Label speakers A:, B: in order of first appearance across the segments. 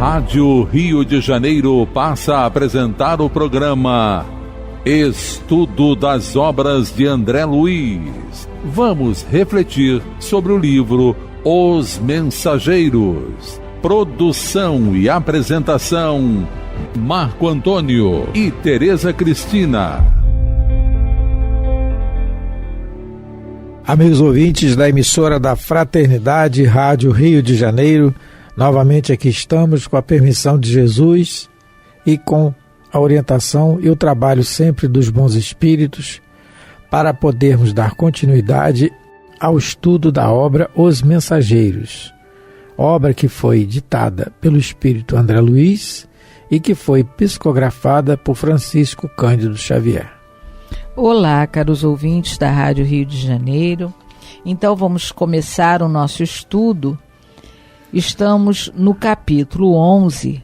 A: Rádio Rio de Janeiro passa a apresentar o programa Estudo das Obras de André Luiz. Vamos refletir sobre o livro Os Mensageiros. Produção e apresentação, Marco Antônio e Tereza Cristina.
B: Amigos ouvintes da emissora da Fraternidade Rádio Rio de Janeiro, novamente aqui estamos com a permissão de Jesus e com a orientação e o trabalho sempre dos bons espíritos para podermos dar continuidade ao estudo da obra Os Mensageiros, obra que foi ditada pelo espírito André Luiz e que foi psicografada por Francisco Cândido Xavier.
C: Olá, caros ouvintes da Rádio Rio de Janeiro. Então vamos começar o nosso estudo. Estamos no capítulo 11,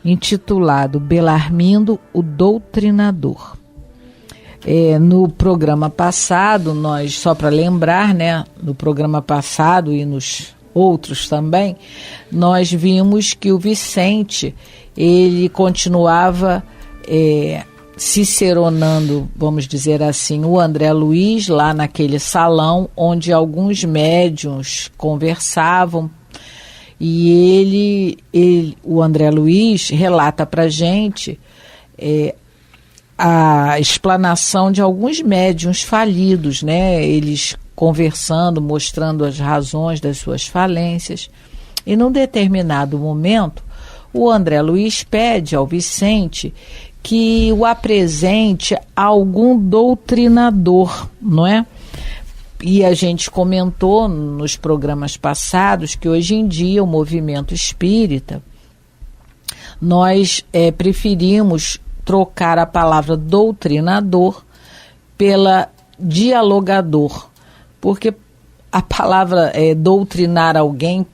C: intitulado Belarmindo, o Doutrinador. No programa passado, só para lembrar, no programa passado e nos outros também, nós vimos que o Vicente, ele continuava ciceronando, vamos dizer assim, o André Luiz, lá naquele salão onde alguns médiuns conversavam, e o André Luiz relata para a gente a explanação de alguns médiuns falidos, eles conversando, mostrando as razões das suas falências, e num determinado momento o André Luiz pede ao Vicente que o apresente a algum doutrinador, não é? E a gente comentou nos programas passados que hoje em dia o movimento espírita, nós preferimos trocar a palavra doutrinador pela dialogador, porque a palavra doutrinar alguém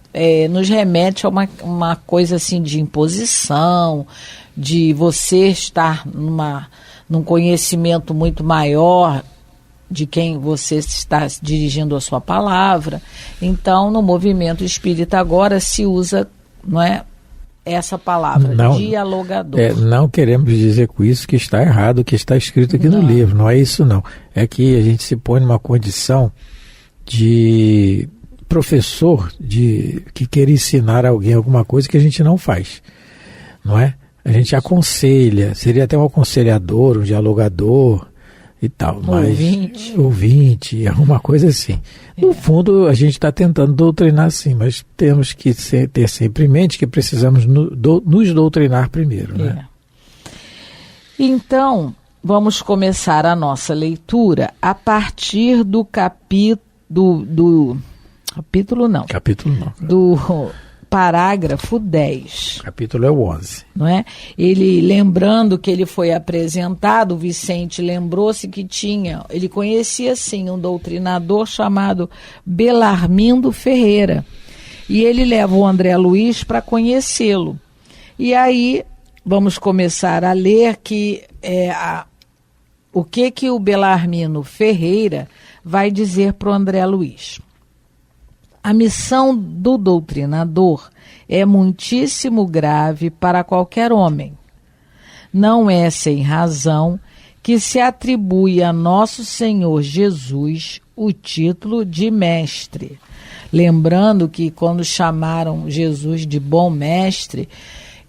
C: nos remete a uma coisa assim de imposição, de você estar num conhecimento muito maior de quem você está dirigindo a sua palavra. Então, no movimento espírita agora se usa, essa palavra, dialogador.
B: Não queremos dizer com isso que está errado o que está escrito aqui no livro, não é isso não. É que a gente se põe numa condição de professor que quer ensinar alguém alguma coisa que a gente não faz, não é? A gente aconselha, seria até um aconselhador, um dialogador e tal. Ouvinte, alguma coisa assim. No fundo, a gente está tentando doutrinar sim, mas temos que ter sempre em mente que precisamos nos doutrinar primeiro. Né?
C: Então, vamos começar a nossa leitura a partir do capítulo do parágrafo 10.
B: O capítulo é o 11.
C: Não é? Ele, lembrando que ele foi apresentado, o Vicente lembrou-se que ele conhecia sim um doutrinador chamado Belarmindo Ferreira. E ele leva o André Luiz para conhecê-lo. E aí vamos começar a ler o que o Belarmindo Ferreira vai dizer para o André Luiz. A missão do doutrinador é muitíssimo grave para qualquer homem. Não é sem razão que se atribui a nosso Senhor Jesus o título de mestre. Lembrando que quando chamaram Jesus de bom mestre,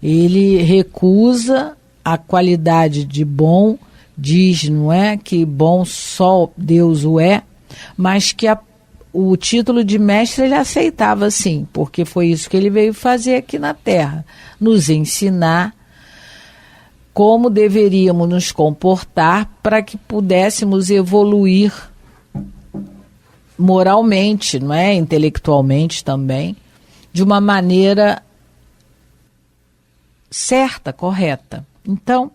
C: ele recusa a qualidade de bom, diz, não é, que bom só Deus o é, mas que o título de mestre ele aceitava sim, porque foi isso que ele veio fazer aqui na Terra, nos ensinar como deveríamos nos comportar para que pudéssemos evoluir moralmente, não é? Intelectualmente também, de uma maneira certa, correta. Então,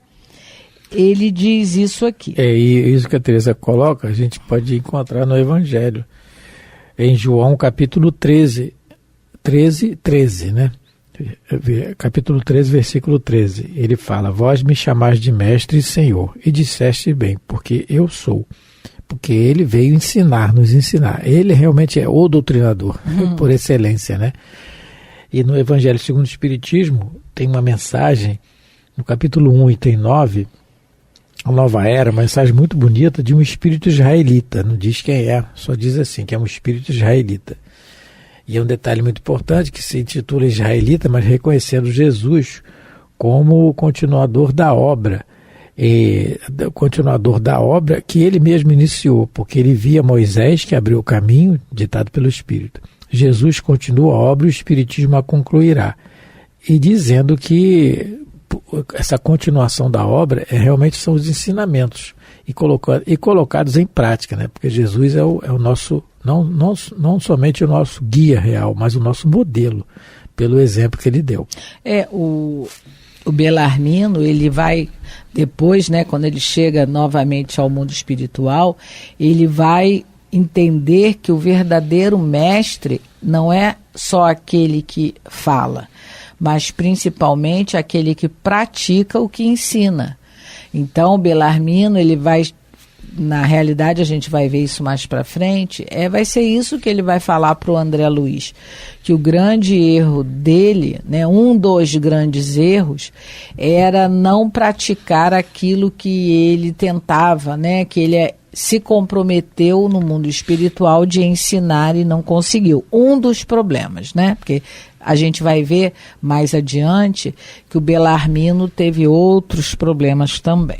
C: ele diz isso aqui.
B: E isso que a Tereza coloca, a gente pode encontrar no Evangelho. Em João capítulo 13, né? Capítulo 13, versículo 13. Ele fala: vós me chamais de mestre e senhor, e disseste bem, porque eu sou. Porque ele veio nos ensinar. Ele realmente é o doutrinador, por excelência, né? E no Evangelho segundo o Espiritismo tem uma mensagem, no capítulo 1, item 9, a Nova Era, uma mensagem muito bonita de um espírito israelita. Não diz quem é, só diz assim, que é um espírito israelita. E é um detalhe muito importante que se intitula israelita, mas reconhecendo Jesus como o continuador da obra. O continuador da obra que ele mesmo iniciou, porque ele via Moisés que abriu o caminho, ditado pelo Espírito. Jesus continua a obra e o Espiritismo a concluirá. E dizendo que essa continuação da obra realmente são os ensinamentos e colocados em prática, né? Porque Jesus é o nosso, não somente o nosso guia real, mas o nosso modelo, pelo exemplo que ele deu.
C: O Belarmino, ele vai depois, né, quando ele chega novamente ao mundo espiritual, ele vai entender que o verdadeiro mestre não é só aquele que fala, mas principalmente aquele que pratica o que ensina. Então, o Belarmino, ele vai, na realidade a gente vai ver isso mais para frente, vai ser isso que ele vai falar para o André Luiz, que o grande erro dele, né, um dos grandes erros, era não praticar aquilo que ele tentava, né, que ele se comprometeu no mundo espiritual de ensinar e não conseguiu. Um dos problemas, né, porque a gente vai ver mais adiante que o Belarmino teve outros problemas também.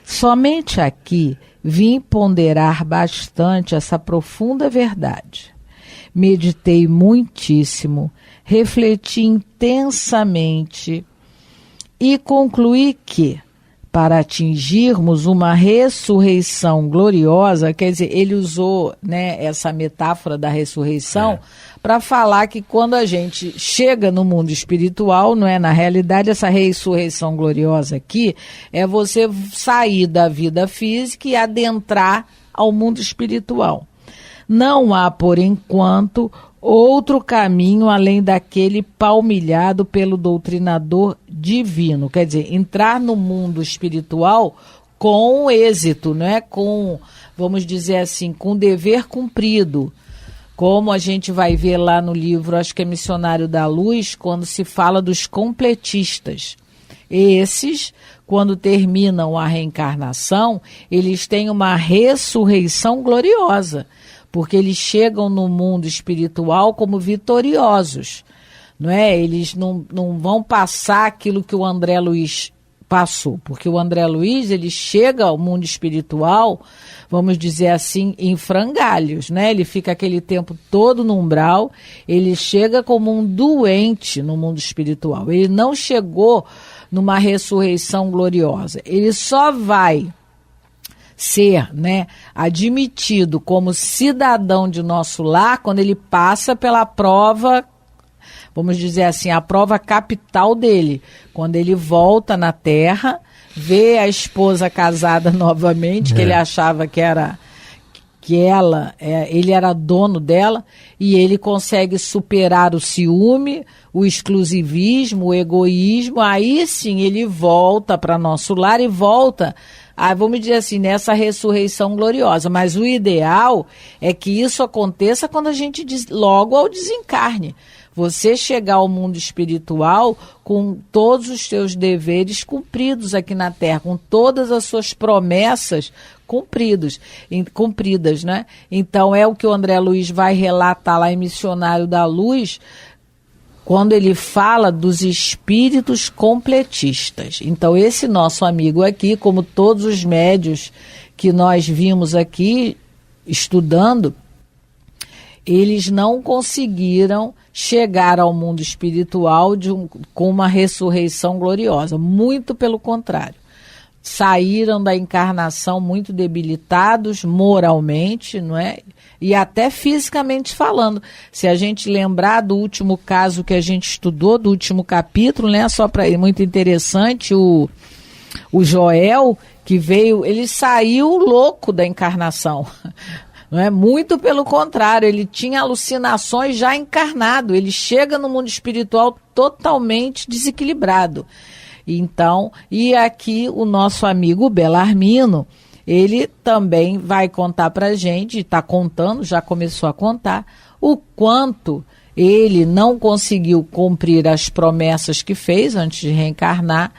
C: Somente aqui vim ponderar bastante essa profunda verdade. Meditei muitíssimo, refleti intensamente e concluí que, para atingirmos uma ressurreição gloriosa, quer dizer, ele usou, né, essa metáfora da ressurreição para falar que quando a gente chega no mundo espiritual, não é? Na realidade, essa ressurreição gloriosa aqui é você sair da vida física e adentrar ao mundo espiritual. Não há, por enquanto, outro caminho além daquele palmilhado pelo doutrinador divino. Quer dizer, entrar no mundo espiritual com êxito, não é? Com, vamos dizer assim, com dever cumprido. Como a gente vai ver lá no livro, acho que é Missionário da Luz, quando se fala dos completistas. Esses, quando terminam a reencarnação, eles têm uma ressurreição gloriosa, porque eles chegam no mundo espiritual como vitoriosos, não é? Eles não vão passar aquilo que o André Luiz passou, porque o André Luiz, ele chega ao mundo espiritual, vamos dizer assim, em frangalhos, né? Ele fica aquele tempo todo no umbral, ele chega como um doente no mundo espiritual, ele não chegou numa ressurreição gloriosa, ele só vai ser, né, admitido como cidadão de nosso lar quando ele passa pela prova, vamos dizer assim, a prova capital dele, quando ele volta na Terra, vê a esposa casada novamente, que ele achava que ele era dono dela, e ele consegue superar o ciúme, o exclusivismo, o egoísmo, aí sim ele volta para nosso lar e volta, vamos dizer assim, nessa ressurreição gloriosa. Mas o ideal é que isso aconteça quando a gente logo ao desencarne. Você chegar ao mundo espiritual com todos os seus deveres cumpridos aqui na Terra, com todas as suas promessas cumpridas, né? Então é o que o André Luiz vai relatar lá em Missionário da Luz, quando ele fala dos espíritos completistas. Então esse nosso amigo aqui, como todos os médios que nós vimos aqui estudando, eles não conseguiram chegar ao mundo espiritual com uma ressurreição gloriosa. Muito pelo contrário. Saíram da encarnação muito debilitados moralmente, não é? E até fisicamente falando. Se a gente lembrar do último caso que a gente estudou, do último capítulo, né? Só para muito interessante, o Joel, que veio, ele saiu louco da encarnação. Não é? Muito pelo contrário, ele tinha alucinações já encarnado, ele chega no mundo espiritual totalmente desequilibrado. Então, e aqui o nosso amigo Belarmino, ele também vai contar para a gente, está contando, já começou a contar, o quanto ele não conseguiu cumprir as promessas que fez antes de reencarnar,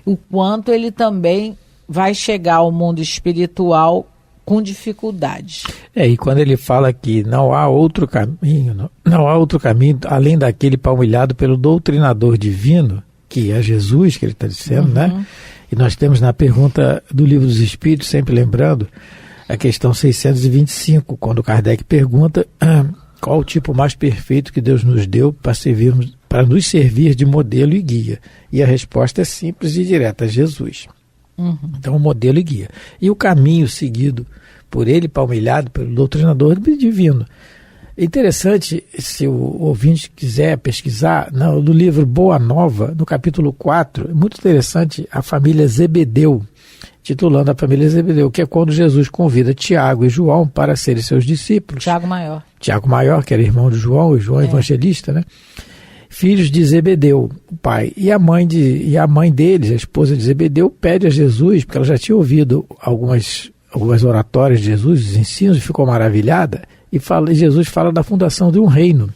C: o quanto ele também vai chegar ao mundo espiritual com dificuldades.
B: E quando ele fala que não há outro caminho, não há outro caminho além daquele palmilhado pelo doutrinador divino, que é Jesus, que ele está dizendo, né? E nós temos na pergunta do Livro dos Espíritos, sempre lembrando, a questão 625, quando Kardec pergunta qual o tipo mais perfeito que Deus nos deu para nos servir de modelo e guia. E a resposta é simples e direta, Jesus. Então, o modelo e guia. E o caminho seguido por ele, palmilhado pelo doutrinador divino. É interessante, se o ouvinte quiser pesquisar, no livro Boa Nova, no capítulo 4, é muito interessante a família Zebedeu, titulando a família Zebedeu, que é quando Jesus convida Tiago e João para serem seus discípulos.
C: Tiago Maior, que era irmão de João, e João evangelista, né? Filhos de Zebedeu, o pai. E a mãe deles, a esposa de Zebedeu, pede a Jesus, porque ela já tinha ouvido algumas oratórias de Jesus, os ensinos, e ficou maravilhada, e Jesus fala da fundação de um reino.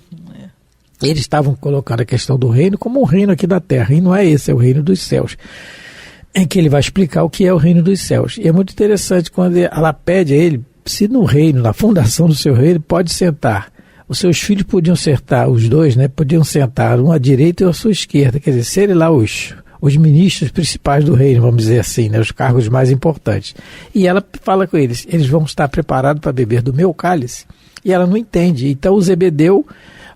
C: Eles estavam colocando a questão do reino como um reino aqui da terra, e não é esse, é o reino dos céus, em que ele vai explicar o que é o reino dos céus. E é muito interessante quando ela pede a ele, se no reino, na fundação do seu reino, pode sentar. Os seus filhos podiam sentar, os dois, né? Podiam sentar um à direita e um à sua esquerda, quer dizer, serem lá os ministros principais do reino, vamos dizer assim, né? Os cargos mais importantes. E ela fala com eles vão estar preparados para beber do meu cálice. E ela não entende. Então o Zebedeu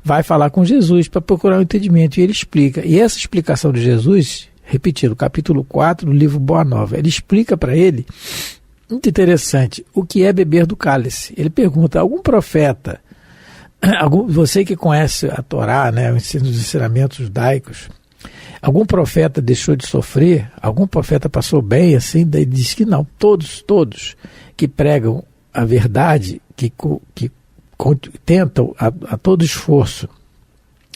C: vai falar com Jesus para procurar um entendimento, e ele explica. E essa explicação de Jesus, repetindo, capítulo 4 do livro Boa Nova, ele explica para ele, muito interessante, o que é beber do cálice. Ele pergunta, algum profeta, você que conhece a Torá, né, os ensinamentos judaicos, algum profeta deixou de sofrer? Algum profeta passou bem assim? Daí diz que não. Todos que pregam a verdade, que tentam a todo esforço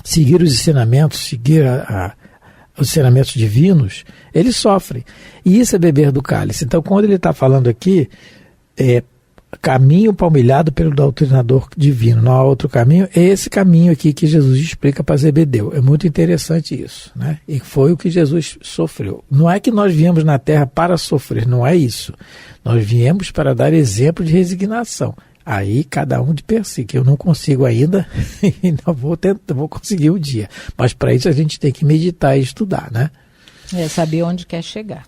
C: seguir os ensinamentos, seguir os ensinamentos divinos, eles sofrem. E isso é beber do cálice. Então, quando ele está falando aqui, caminho palmilhado pelo doutrinador divino, não há outro caminho, é esse caminho aqui que Jesus explica para Zebedeu. É muito interessante isso, né? E foi o que Jesus sofreu. Não é que nós viemos na Terra para sofrer, não é isso. Nós viemos para dar exemplo de resignação. Aí cada um de per si, que eu não consigo ainda, e não vou conseguir um dia. Mas para isso a gente tem que meditar e estudar, né? Saber onde quer chegar.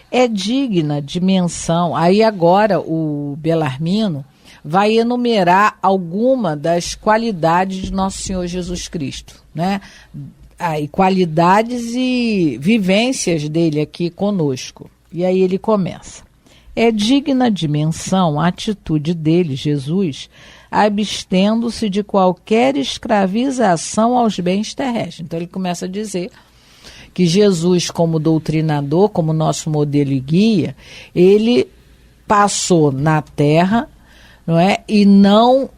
C: É digna de menção. Aí agora o Belarmino vai enumerar alguma das qualidades de Nosso Senhor Jesus Cristo, né? Aí, qualidades e vivências dele aqui conosco. E aí ele começa. É digna de menção a atitude dele, Jesus, abstendo-se de qualquer escravização aos bens terrestres. Então ele começa a dizer que Jesus, como doutrinador, como nosso modelo e guia, ele passou na terra, não é? E não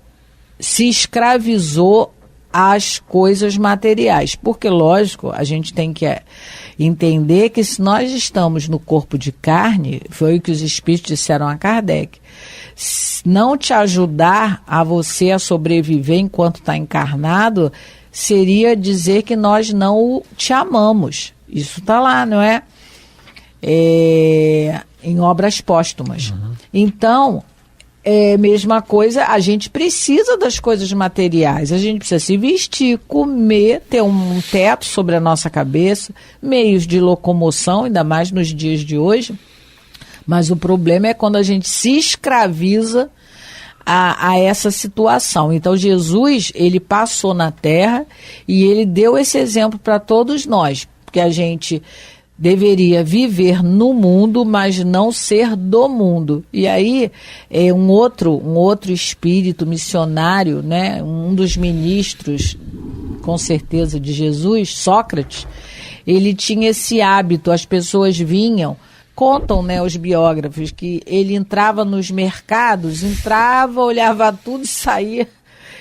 C: se escravizou às coisas materiais. Porque, lógico, a gente tem que entender que se nós estamos no corpo de carne, foi o que os espíritos disseram a Kardec, não te ajudar a você a sobreviver enquanto está encarnado, seria dizer que nós não te amamos. Isso está lá, não é? Em obras póstumas. Então, mesma coisa, a gente precisa das coisas materiais. A gente precisa se vestir, comer, ter um teto sobre a nossa cabeça, meios de locomoção, ainda mais nos dias de hoje. Mas o problema é quando a gente se escraviza a essa situação. Então Jesus, ele passou na Terra e ele deu esse exemplo para todos nós, porque a gente deveria viver no mundo, mas não ser do mundo. E aí um outro espírito missionário, né, um dos ministros, com certeza, de Jesus, Sócrates, ele tinha esse hábito, as pessoas vinham. Contam, né, os biógrafos, que ele entrava nos mercados, olhava tudo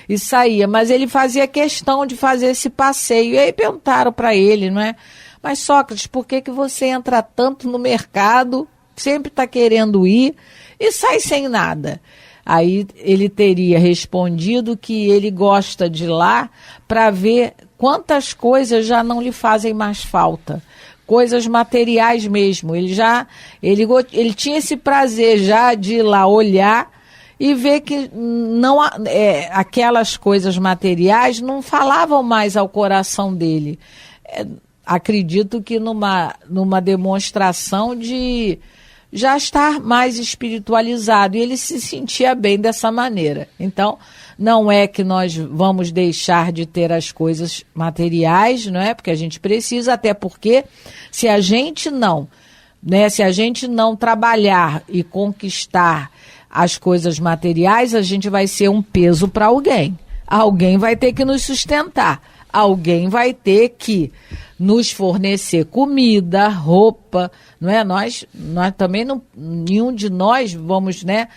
C: e saía. Mas ele fazia questão de fazer esse passeio. E aí perguntaram para ele, não é? Mas Sócrates, por que você entra tanto no mercado, sempre está querendo ir e sai sem nada? Aí ele teria respondido que ele gosta de ir lá para ver quantas coisas já não lhe fazem mais falta. Coisas materiais mesmo. Ele tinha esse prazer já de ir lá olhar e ver que não, aquelas coisas materiais não falavam mais ao coração dele. Acredito que numa demonstração de já estar mais espiritualizado, e ele se sentia bem dessa maneira. Então, não é que nós vamos deixar de ter as coisas materiais, não é? Porque a gente precisa, até porque se a gente não trabalhar e conquistar as coisas materiais, a gente vai ser um peso para alguém. Alguém vai ter que nos sustentar. Alguém vai ter que nos fornecer comida, roupa, não é? Nós também não, nenhum de nós vamos, né?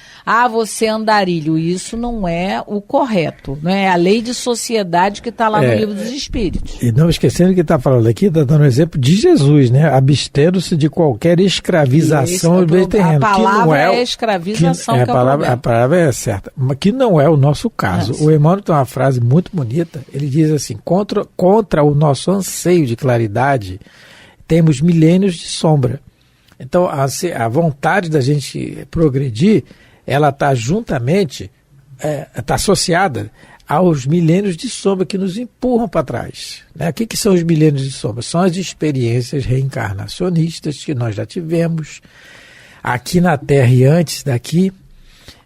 C: Você é andarilho. Isso não é o correto, não é? A lei de sociedade que está lá no Livro dos Espíritos.
B: E não esquecendo que está falando aqui, está dando um exemplo de Jesus, né? Abstendo-se de qualquer escravização do bem terreno.
C: A palavra é escravização.
B: A palavra é certa, mas que não é o nosso caso. O Emmanuel tem uma frase muito bonita, ele diz assim, contra o nosso anseio de claridade, temos milênios de sombra. Então, a vontade da gente progredir, ela está juntamente, está associada aos milênios de sombra que nos empurram para trás. Né? O que são os milênios de sombra? São as experiências reencarnacionistas que nós já tivemos aqui na Terra e antes daqui,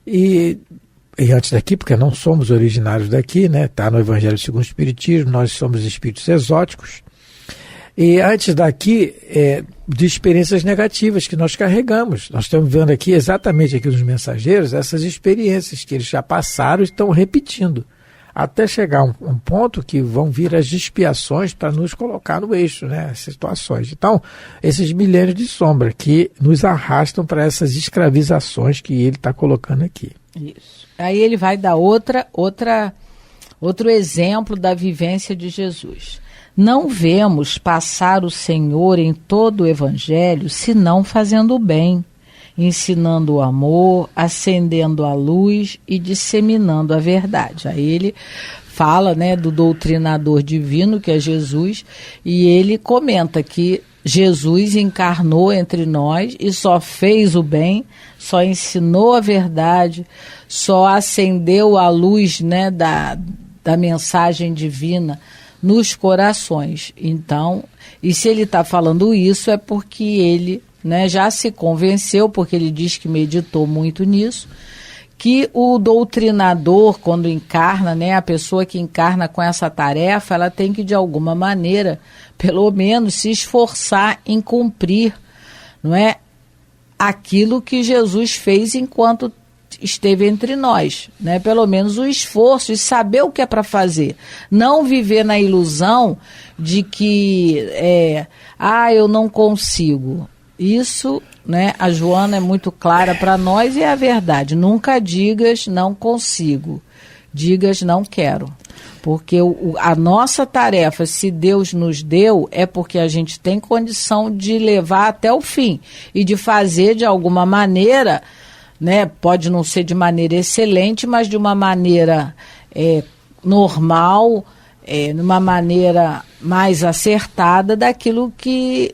B: e antes daqui, porque não somos originários daqui, né? Está no Evangelho segundo o Espiritismo, nós somos espíritos exóticos. E antes daqui, de experiências negativas que nós carregamos. Nós estamos vendo aqui, exatamente aqui nos mensageiros, essas experiências que eles já passaram e estão repetindo. Até chegar a um ponto que vão vir as expiações para nos colocar no eixo, né? As situações. Então, esses milênios de sombra que nos arrastam para essas escravizações que ele está colocando aqui.
C: Isso. Aí ele vai dar outro exemplo da vivência de Jesus. Não vemos passar o Senhor em todo o Evangelho senão fazendo o bem, ensinando o amor, acendendo a luz e disseminando a verdade. Aí ele fala, né, do doutrinador divino, que é Jesus, e ele comenta que Jesus encarnou entre nós e só fez o bem, só ensinou a verdade, só acendeu a luz, né, da mensagem divina nos corações. Então, e se ele está falando isso é porque ele, né, já se convenceu, porque ele diz que meditou muito nisso, que o doutrinador, quando encarna, né, a pessoa que encarna com essa tarefa, ela tem que, de alguma maneira, pelo menos se esforçar em cumprir, não é, aquilo que Jesus fez enquanto esteve entre nós, né? Pelo menos o esforço e saber o que é para fazer. Não viver na ilusão de que eu não consigo. Isso, né, a Joana é muito clara para nós e é a verdade. Nunca digas não consigo, digas não quero. Porque a nossa tarefa, se Deus nos deu, é porque a gente tem condição de levar até o fim e de fazer de alguma maneira, né, pode não ser de maneira excelente, mas de uma maneira normal, numa maneira mais acertada daquilo que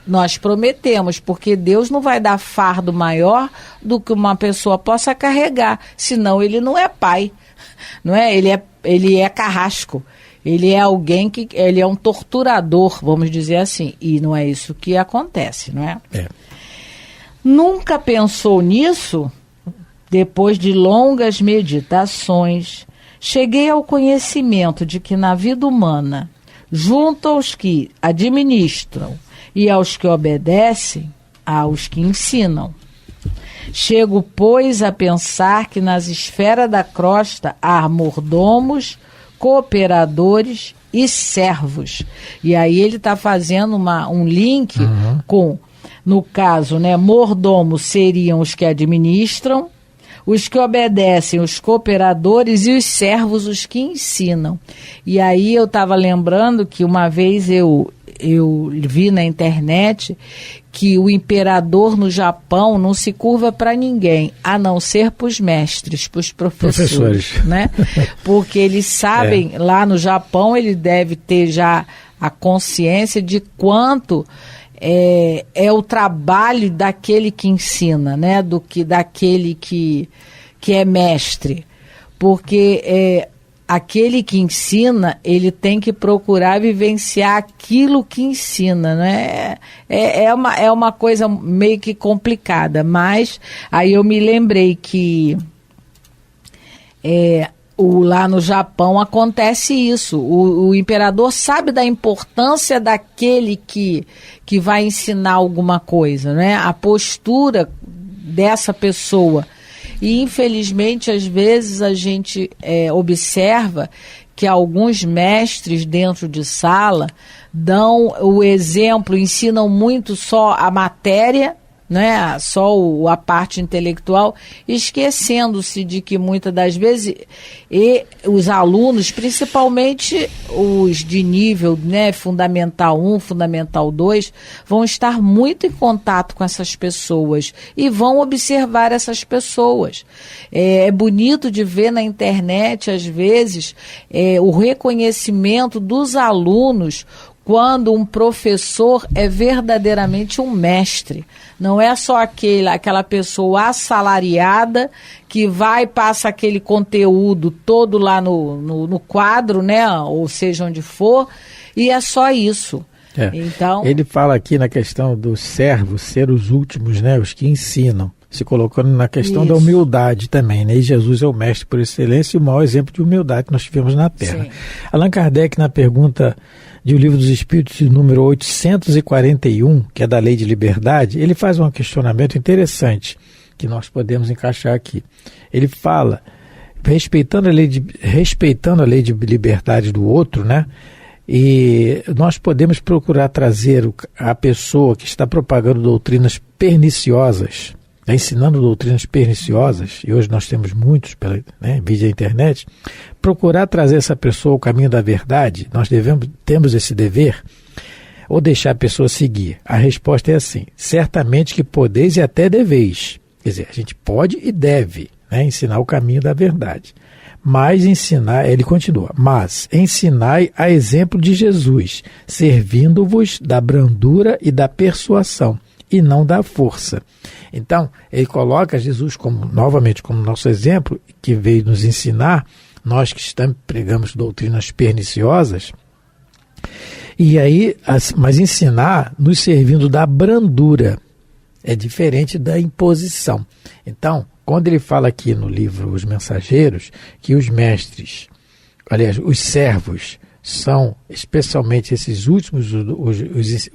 C: nós prometemos, porque Deus não vai dar fardo maior do que uma pessoa possa carregar, senão ele não é pai, não é? Ele é carrasco, ele é alguém que, ele é um torturador, vamos dizer assim, e não é isso que acontece, não é? Nunca pensou nisso? Depois de longas meditações, cheguei ao conhecimento de que na vida humana, junto aos que administram e aos que obedecem, há os que ensinam. Chego, pois, a pensar que nas esferas da crosta há mordomos, cooperadores e servos. E aí ele está fazendo um link com, no caso, né, mordomos seriam os que administram, os que obedecem, os cooperadores, e os servos, os que ensinam. E aí eu estava lembrando que uma vez eu eu vi na internet que o imperador no Japão não se curva para ninguém, a não ser para os mestres, para os professores, né? Porque eles sabem, lá no Japão ele deve ter já a consciência de quanto é o trabalho daquele que ensina, né? Daquele que é mestre. Porque aquele que ensina, ele tem que procurar vivenciar aquilo que ensina, né? É uma coisa meio que complicada, mas aí eu me lembrei que lá no Japão acontece isso. O imperador sabe da importância daquele que vai ensinar alguma coisa, né? A postura dessa pessoa. E, infelizmente, às vezes a gente observa que alguns mestres dentro de sala dão o exemplo, ensinam muito só a matéria, né? Só a parte intelectual, esquecendo-se de que muitas das vezes os alunos, principalmente os de nível, né, Fundamental 1, Fundamental 2, vão estar muito em contato com essas pessoas e vão observar essas pessoas. É bonito de ver na internet, às vezes, o reconhecimento dos alunos quando um professor é verdadeiramente um mestre. Não é só aquela pessoa assalariada que vai e passa aquele conteúdo todo lá no quadro, né? Ou seja, onde for, e é só isso. Então,
B: ele fala aqui na questão dos servos ser os últimos, né? Os que ensinam, se colocando na questão da humildade também, né? E Jesus é o mestre por excelência e o maior exemplo de humildade que nós tivemos na Terra. Sim. Allan Kardec, na pergunta de O Livro dos Espíritos, número 841, que é da Lei de Liberdade, ele faz um questionamento interessante, que nós podemos encaixar aqui. Ele fala, respeitando a lei de liberdade do outro, né? E nós podemos procurar trazer a pessoa que está propagando doutrinas perniciosas, ensinando doutrinas perniciosas, e hoje nós temos muitos via internet, procurar trazer essa pessoa ao caminho da verdade. Nós temos esse dever, ou deixar a pessoa seguir? A resposta é assim: certamente que podeis e até deveis. Quer dizer, a gente pode e deve, né, ensinar o caminho da verdade. Mas ele continua, mas ensinai a exemplo de Jesus, servindo-vos da brandura e da persuasão, e não da força. Então, ele coloca Jesus novamente como nosso exemplo, que veio nos ensinar, nós que pregamos doutrinas perniciosas, e aí, mas ensinar nos servindo da brandura, é diferente da imposição. Então, quando ele fala aqui no livro Os Mensageiros, que os mestres, aliás, os servos, são especialmente esses últimos,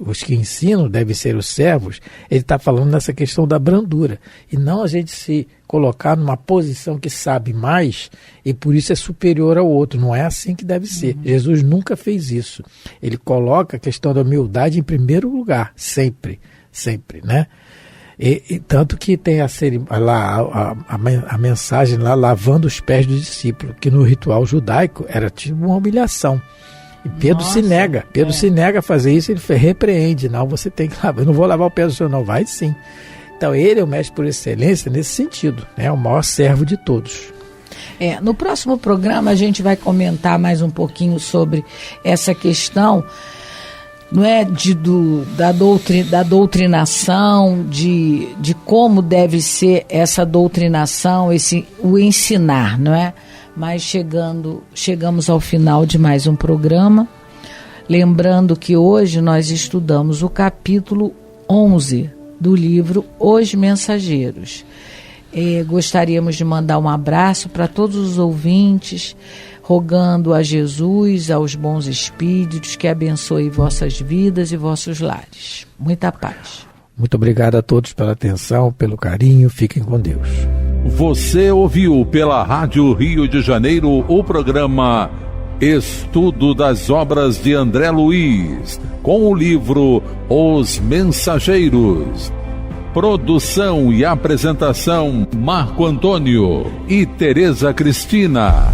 B: os que ensinam devem ser os servos, ele está falando nessa questão da brandura, e não a gente se colocar numa posição que sabe mais e por isso é superior ao outro. Não é assim que deve ser. Jesus nunca fez isso. Ele coloca a questão da humildade em primeiro lugar, sempre, né? E tanto que tem a mensagem lá, lavando os pés do discípulo, que no ritual judaico era tipo uma humilhação. E Pedro se nega a fazer isso. Ele repreende: não, você tem que lavar, eu não vou lavar o pé do senhor, não. Vai sim. Então ele é o mestre por excelência nesse sentido, né? O maior servo de todos.
C: No próximo programa a gente vai comentar mais um pouquinho sobre essa questão, não é, da doutrinação, de como deve ser essa doutrinação, o ensinar, não é? Mas chegamos ao final de mais um programa, lembrando que hoje nós estudamos o capítulo 11 do livro Os Mensageiros. Gostaríamos de mandar um abraço para todos os ouvintes, rogando a Jesus, aos bons espíritos, que abençoe vossas vidas e vossos lares. Muita paz.
B: Muito obrigado a todos pela atenção, pelo carinho. Fiquem com Deus.
A: Você ouviu pela Rádio Rio de Janeiro o programa Estudo das Obras de André Luiz, com o livro Os Mensageiros. Produção e apresentação: Marco Antônio e Tereza Cristina.